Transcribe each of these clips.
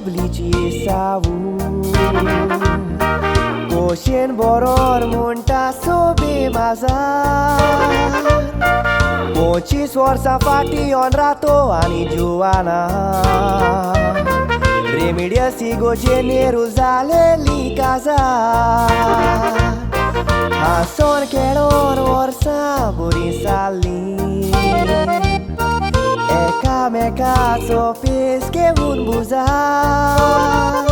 Jubilee savu Koshen boron munta sobe mazar Poci forza fatti Honarato Joana Remedia sigo generuzale li casa Hason kedor orsa burisali Eka meka sopis ke un buzar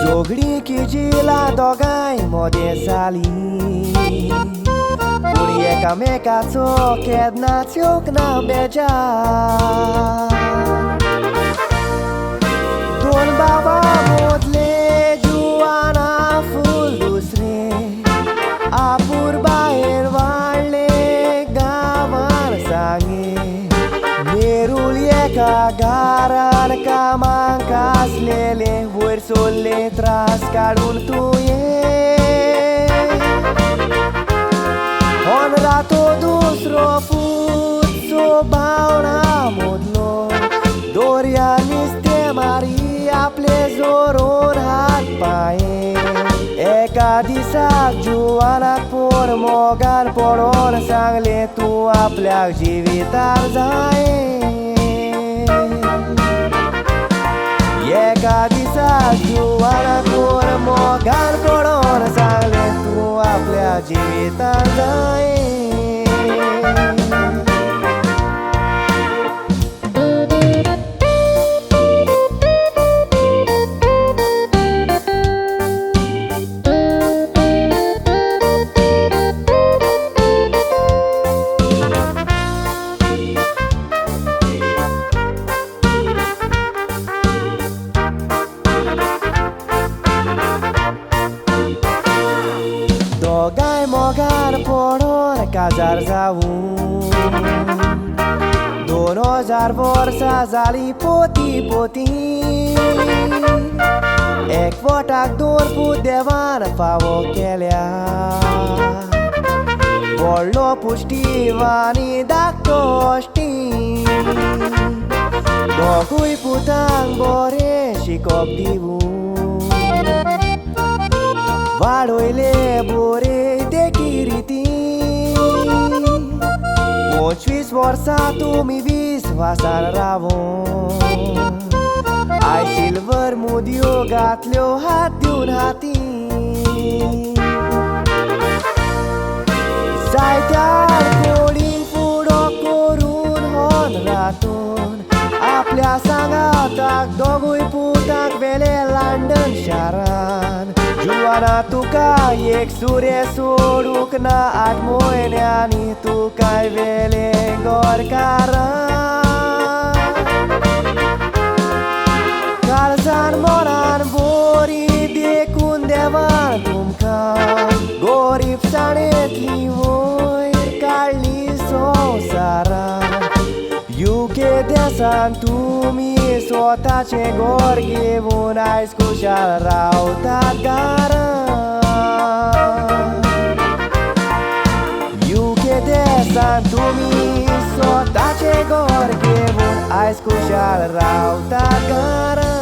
Zogli kijila dogai modesali Uri eka meka so kedna ciokna bejar Don baba modle Joana full dusre Apur baher valle gavar sange Nerul eka garan kamang kaslele Vuer sol letras kadun tuye Honarato dusro fut so bauna modlo Doria niste Maria plezoron hat pae Eka disa Joana por mogan poron sangle tu आपल्या जीवितार जाय एका दिसा Joana por mogan poron sangle tu आपल्या जीवितार जाय Dogai mogar poron kazar zaun 2000 वर्षा झाली पोती पोती एक वटाक दोन पूत देवान फावो केल्या व्हडलो पुष्टिवानी धाकटो अश्टी दोगूय पुतांक बरें शिकोप दिवून वाडोयले बरे देखी रिती 25 वर्सां तुमी विस्वासान रावून आय सिल्वर मुदयो घातल्यो हात दिवन हाती जायत्या कोळीन फुडो करून Honaraton आपल्या सांगाताक दोगूय पुतांक वेले लंडन शारान Joana तुका एक सुरे सोडूंक ना 8 म्हयन्यांनी तुकाय वेले गोरकारान काळजान मोरान बोरी देखून देवान तुमकां गरीबसाणेंतली वयर काडली संवसारान UK देशान तुमी स्वताचे घर घेवन आयज खुशाल रावतात घरान UK देशान तुमी स्वताचे घर घेवन आयज खुशाल रावतात घरान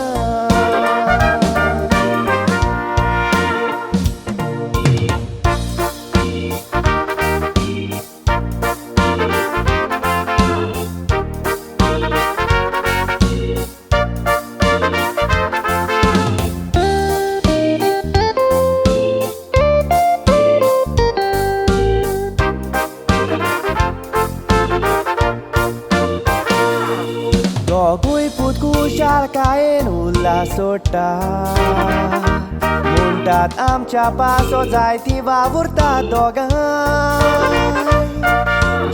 दोगूय पूत खुशाल कायेन उल्हास सोडटा म्हणटात आमच्या पासो जायती वावुरतात दोगांय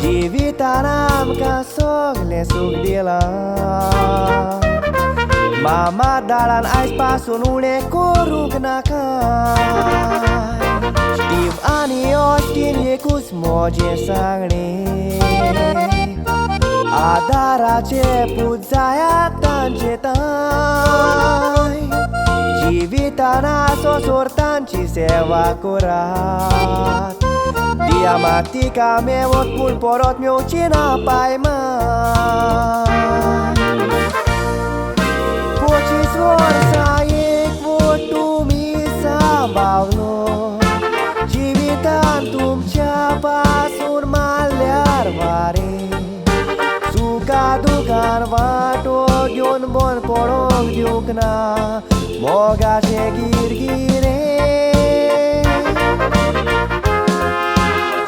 जिवितान आमकां सगलें सूख दिलां मामा दाळान आयज पासून उणें करूंक नाका स्टीव आनी ऑस्टीन एकूच मोजें सांगणें आदाराचे पूत जायात तांचे ताय जिवितान आसो सोर तांची सेवा करात दियामातीका मेवत पूण परत मेवची ना पायमाय 25 वर्सां मोगाचे गिरगिरे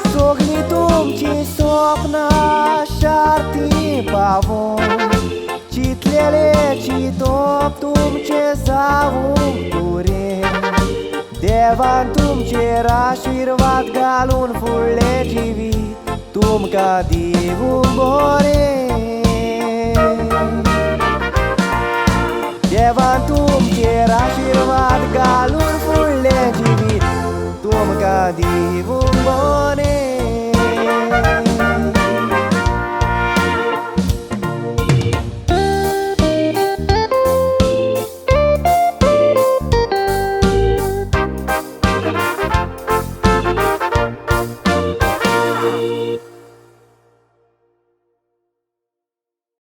सगळीं तुमची स्वप्नां शार्ती पावून चितलेले चिंतप तुमचे जावूंक पुरे देवान तुमचेर आशिर्वाद घालून फुडले जिवीत तुमकां दिवूंक बरें देवान तुमचेर आशिर्वाद घालून फुडले जिवीत तुमकां दिवूंक बरें